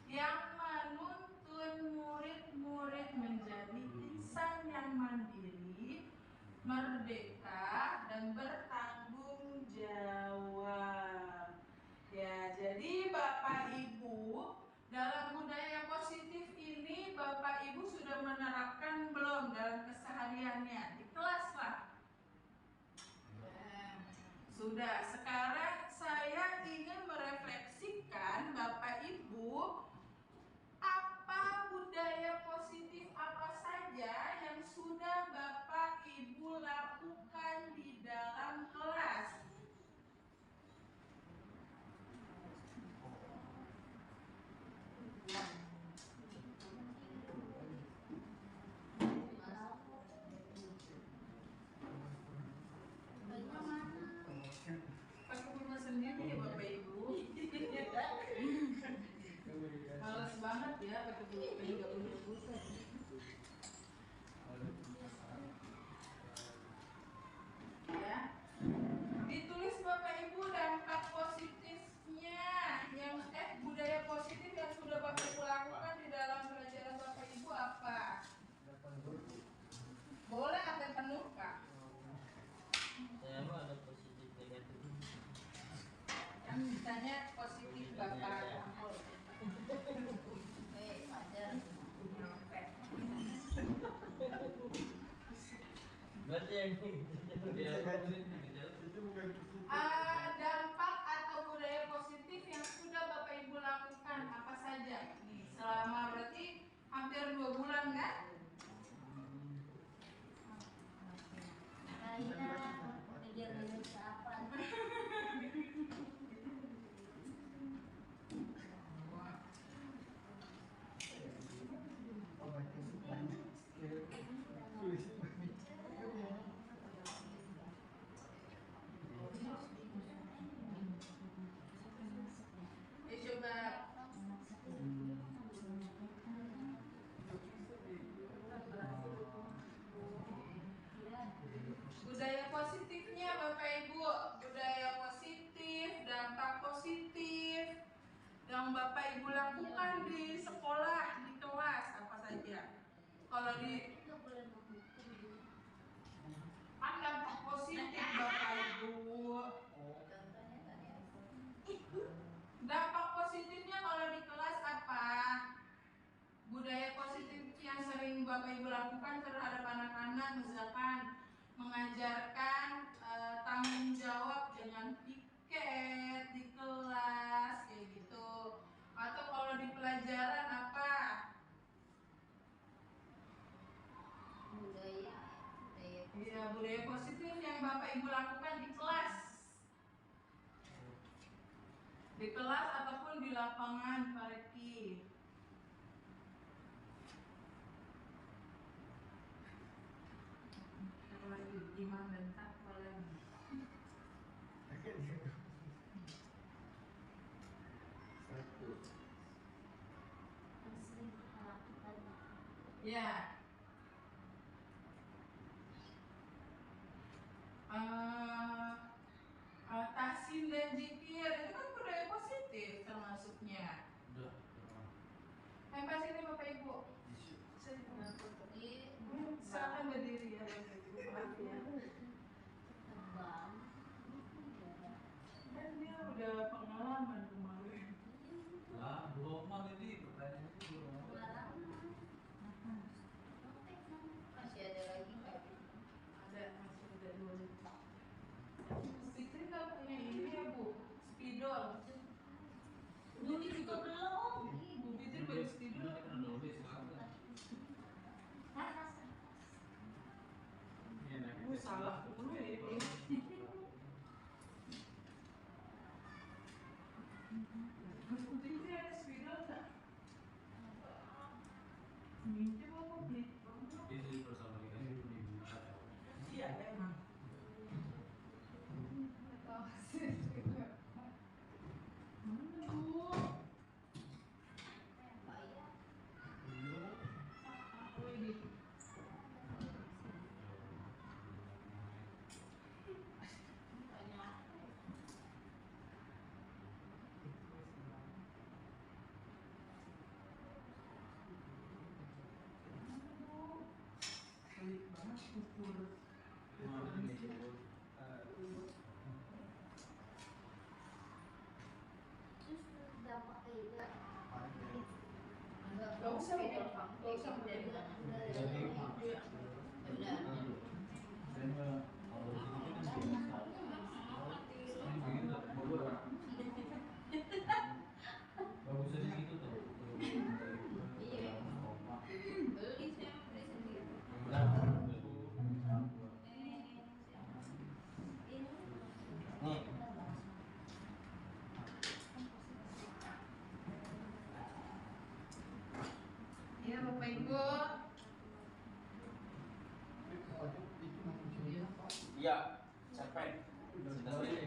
yang menuntun murid-murid menjadi insan yang mandiri, merdeka, dan bertanggung jawab. Ya, jadi Bapak Ibu, dalam budaya positif ini Bapak Ibu sudah menerapkan belum dalam kesehariannya? Di kelas lah. Sudah, sekarang saya ingin merefleksikan Bapak Ibu, apa budaya positif apa saja yang sudah Bapak Ibu lakukan di dalam kelas. Pakai rumah sendiri ya Bapak Ibu. Males banget ya pakai bulu nggak punya pulsa. Ya, ditulis Bapak Ibu dampak positifnya yang budaya positif yang sudah Bapak Ibu lakukan di dalam pelajaran Bapak Ibu apa? Boleh ada penuh Kak? Saya mah ada positif negatif. Kan ditanya positif Bapak. Wajar. Berarti yang dampak atau budaya positif yang sudah Bapak Ibu lakukan apa saja? Nih, selama berarti hampir 2 bulan kan? Kejar-kejar siapa? dilakukan di sekolah, di kelas apa saja? Kalau di Nggak boleh menghukum dulu. kan dampak positif Bapak Ibu. Contohnya tadi apa? Dampak positifnya kalau di kelas apa? Budaya positif yang sering Bapak Ibu lakukan terhadap anak-anak misalkan mengajarkan tanggung jawab dengan piket di kelas kayak gitu. Atau kalau di pelajaran apa? Budaya Iya, budaya positif yang Bapak Ibu lakukan di kelas. Di kelas ataupun di lapangan, Pak Reki. Apa lagi? Iman dan takwa lagi. yang sering kita lakukan. Ya. Tahsin dan zikir itu kan budaya positif termasuknya. Udah. Pas ini Bapak Ibu. Jadi Silakan berdiri ya Bapak Ibu. Maaf ya. tebang. Dan dia udah pengalaman kemarin. Lah, belum mah ini pertanyaan itu belum. Masih ada lagi nggak? Ada, masih ada 2 juta. Fitri nggak punya ini ya Bu, spidol. Ini juga belum. Bu Fitri baru spidol. Ini kan nulis sekarang. Ini Bu salah dulu ya. Bu Fitri ada spidol nggak? Minjem apa beli? Ini bersama kita itu dibuka. Iya emang. Bu. Wih, pelit banget ukur. Terus dampak itu Gak usah, gak usah dari udah. udah. Bagus aja gitu tuh. Iya. Beli saya beli sendiri. Nih. Iya Bapak Ibu. Iya, capek. Sebentar aja.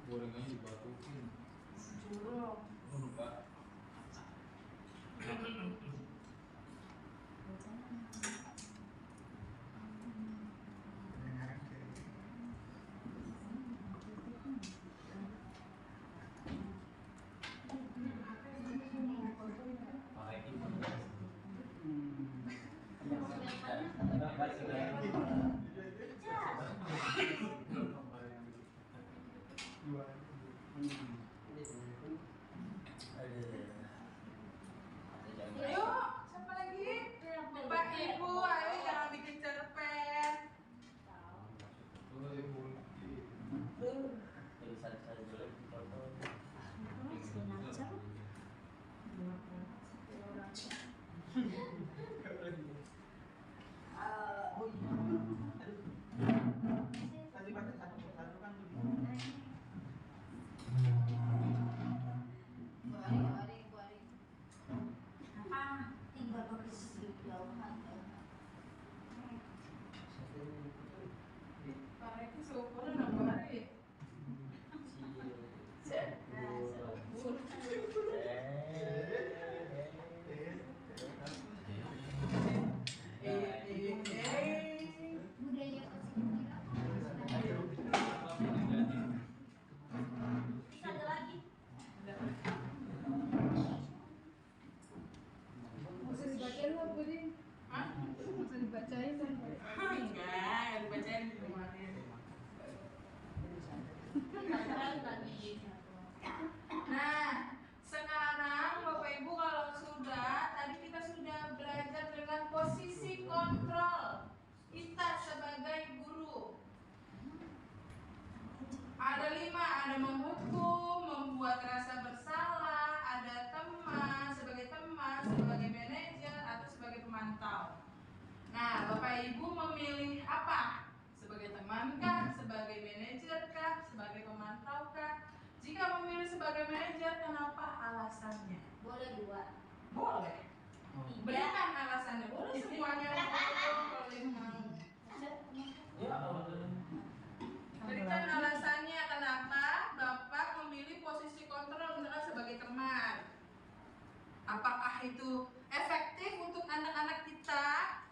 Gorengannya dibatukin. Curug. Lupa. Pakai ini. Ayo, siapa lagi? Bapak Ibu, ayo jangan bikin cerpen. Jadi saya jelek di foto. Tinggal pakai jauhan. Pak Reki seukuran apa hari? teman kah, sebagai manajer kah, sebagai pemantau kah? Jika memilih sebagai manajer, kenapa alasannya? Boleh 2. Boleh. Berikan alasannya. Boleh semuanya kalau yang mau. Berikan alasannya kenapa Bapak memilih posisi kontrol misalnya sebagai teman. Apakah itu efektif untuk anak-anak kita?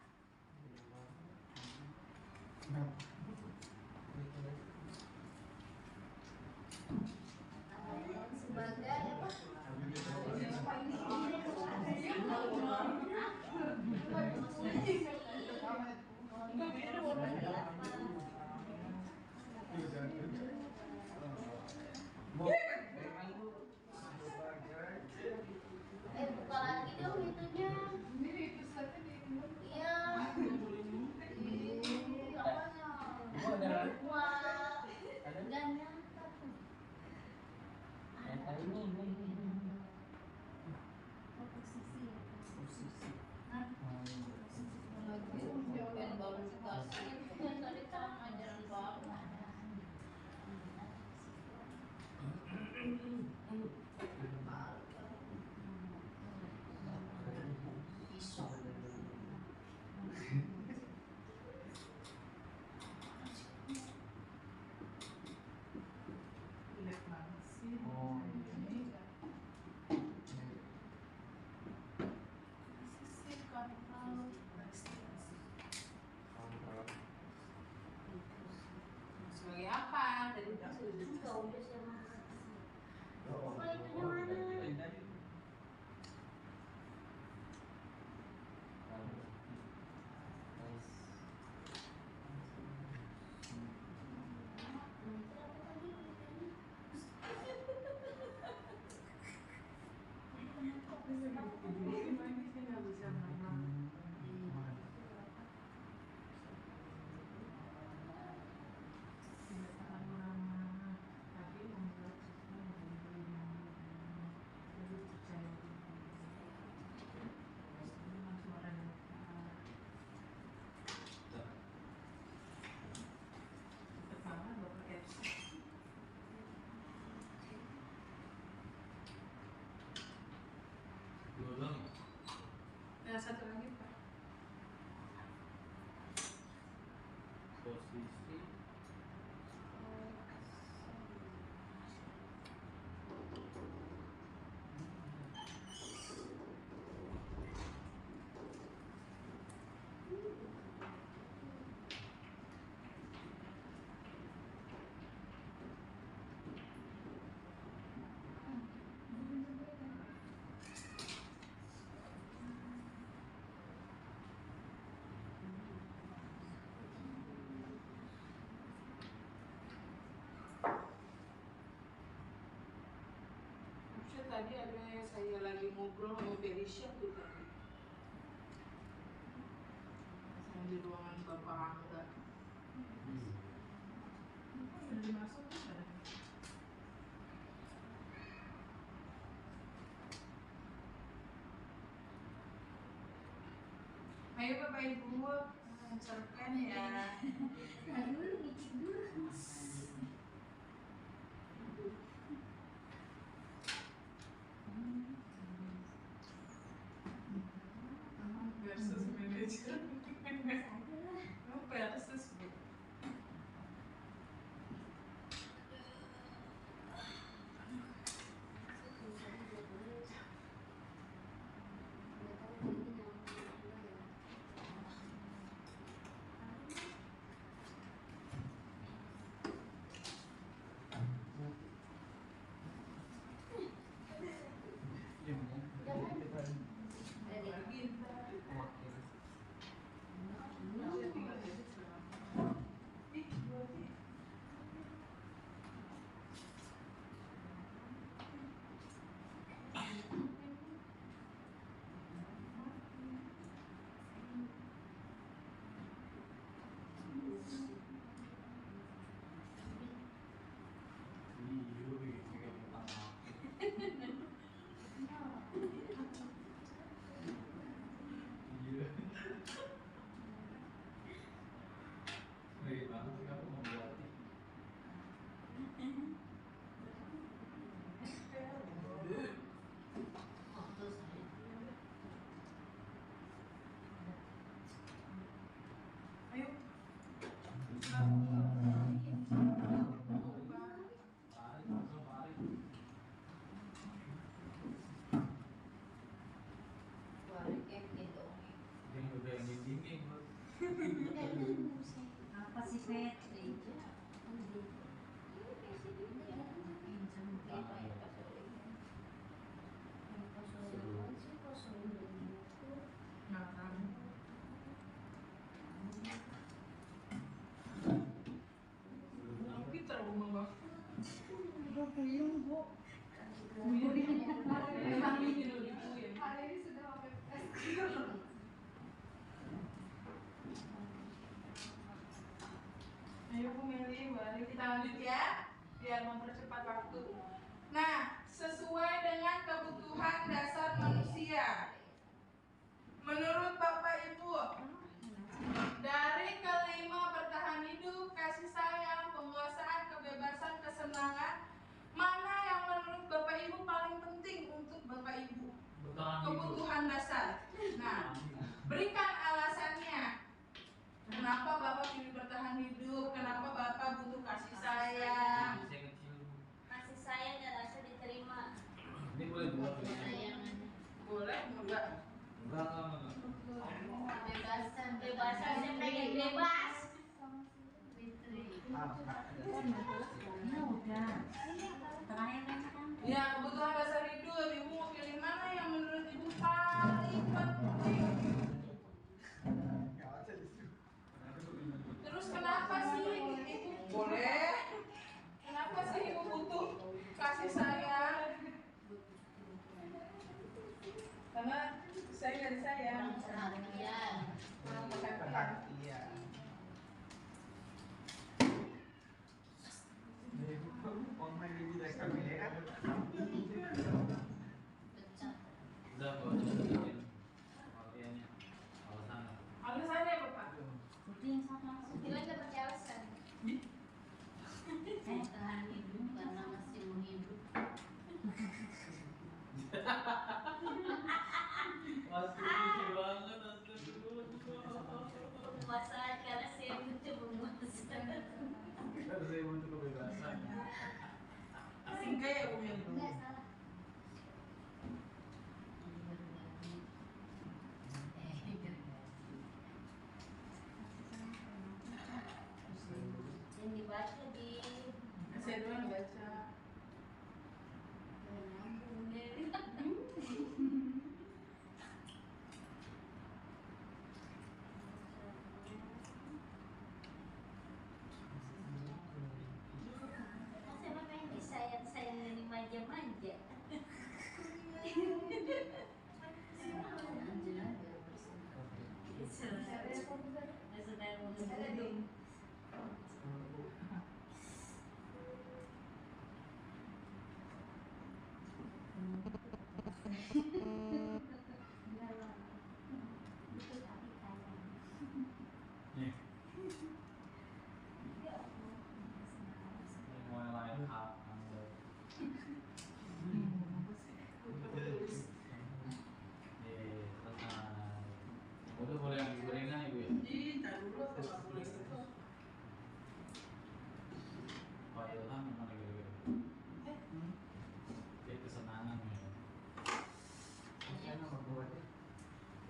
Sebagai apa? Buka lagi dong itunya. Iya. Apanya? Wah. Dan yang baru dikasih tadi kan ajaran baru. Pisau. Lihat banget sih. Sisi kontrol prestasi. Sebagai apa? Tadi udah Udah sama. Apa itunya mana? Nah, satu lagi Pak. Posisi Maksudnya tadi ada saya lagi ngobrol sama Felicia tuh tadi. Saya di ruangan Bapak Angga. Udah dimasukin kan? Ayo Bapak Ibu, cerpen ya. Aduh, ngicip dulu. Versus manajer. Versus Bu. Lagi ntar. Apa sih Fet? Kita rumah bang. Ayo Bu Meli, mari kita lanjut ya, biar mempercepat waktu. Nah, sesuai dengan kebutuhan dasar manusia. Menurut Bapak Ibu, dari kelima bertahan hidup, kasih sayang, penguasaan, kebebasan, kesenangan, mana yang menurut Bapak Ibu paling penting untuk Bapak Ibu? Kebutuhan dasar. Nah, berikan alasannya. Kenapa Bapak pilih bertahan hidup? Kenapa Bapak butuh kasih sayang? Kasih sayang dan rasa diterima. Ini boleh dua. Sayang. Boleh enggak? Enggak. Kebebasan, kebebasan. Saya pengen bebas. Ya, kebutuhan dasar hidup. Ibu mau pilih mana yang menurut Ibu paling penting? Terus kenapa sih Ibu boleh? Kenapa sih Ibu butuh kasih sayang? Karena saya nggak disayang. Perhatian. Perhatian. Pecah. Udah kok bikin pengertiannya. Alasannya. Alasannya apa Pak? Itu yang sama. Kira ada pakai alasan. Tahan hidup karena masih mau hidup. Masih lucu banget astagfirullah. Penguasaan karena saya butuh penguasaan. Harus saya butuh kebebasan. Singkat ya Bu Meli. Enggak salah. Yang dibaca di Saya doang baca. Saya mah pengen disayang-sayang dan dimanja-manja. Nih. Ini mau lain hak Anda. Tenang. Udah boleh yang gorengan Ibu ya? Ih, tak dulu aku nggak boleh gitu. Pak Ilham mana gitu-gitu? Dia kesenangan ya.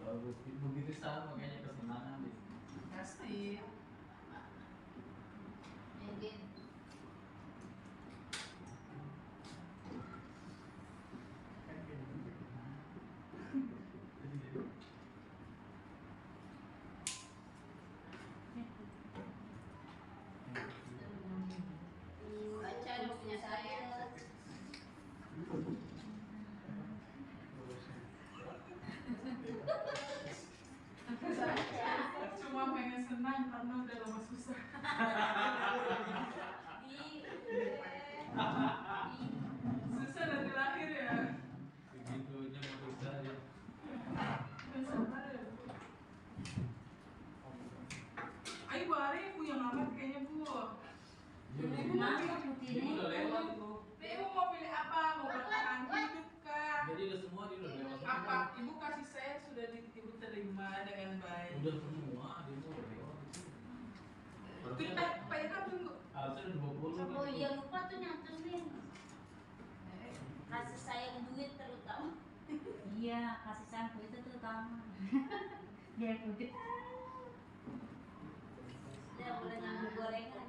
Kalau begitu sama kayaknya kesenangan deh. Pasti. Edit. Baca dong punya saya. Saya cuma pengen senang karena udah lama susah. Susah dari lahir ya. Begitunya mau susah ya. Kan sabar ya. Ayo Bu Ari, Bu yang amat kayaknya Bu. Ibu mau pilih, Ini udah lewat itu. Ibu mau pilih apa? Mau bertahan hidup kah? Jadi udah semua dia udah lewat. Apa? Ibu kasih saya sudah Ibu terima dengan baik. Udah semua dia udah lewat. Pak Ika tunggu. Harusnya udah 20. Oh iya lupa tuh nyantumin. Kasih sayang duit terutama. Iya, kasih sayang duit itu terutama. Biar duit. tidak boleh ngambil gorengan.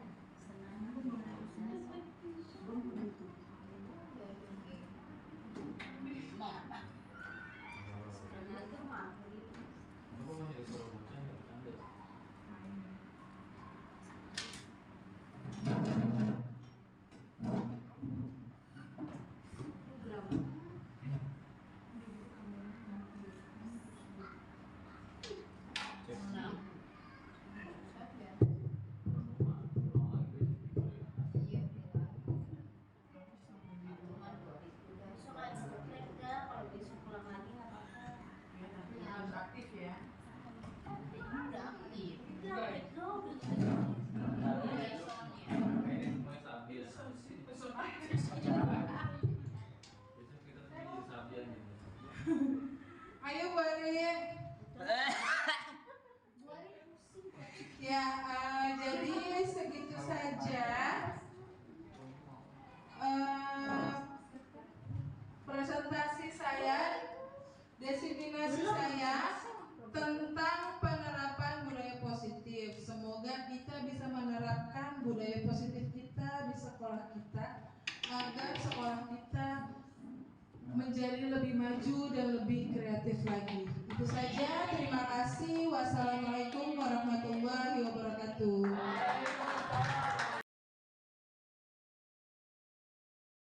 Sebenarnya itu mah gitu. Aku mau jadi suara bocah ya, bercanda. Cek. Pulang lagi besok Besok ada setrek enggak? Kalau besok pulang lagi nggak apa-apa. Harus aktif ya. Udah aktif. Udah aktif dong. ini semuanya sabil. Besok kita jadi sabian gitu. Ayo Barin. Ya, jadi segitu saja presentasi saya, diseminasi saya tentang penerapan budaya positif. Semoga kita bisa menerapkan budaya positif kita di sekolah kita agar sekolah kita menjadi lebih maju dan lebih kreatif lagi. Itu saja. Terima kasih. Wassalamualaikum warahmatullahi wabarakatuh.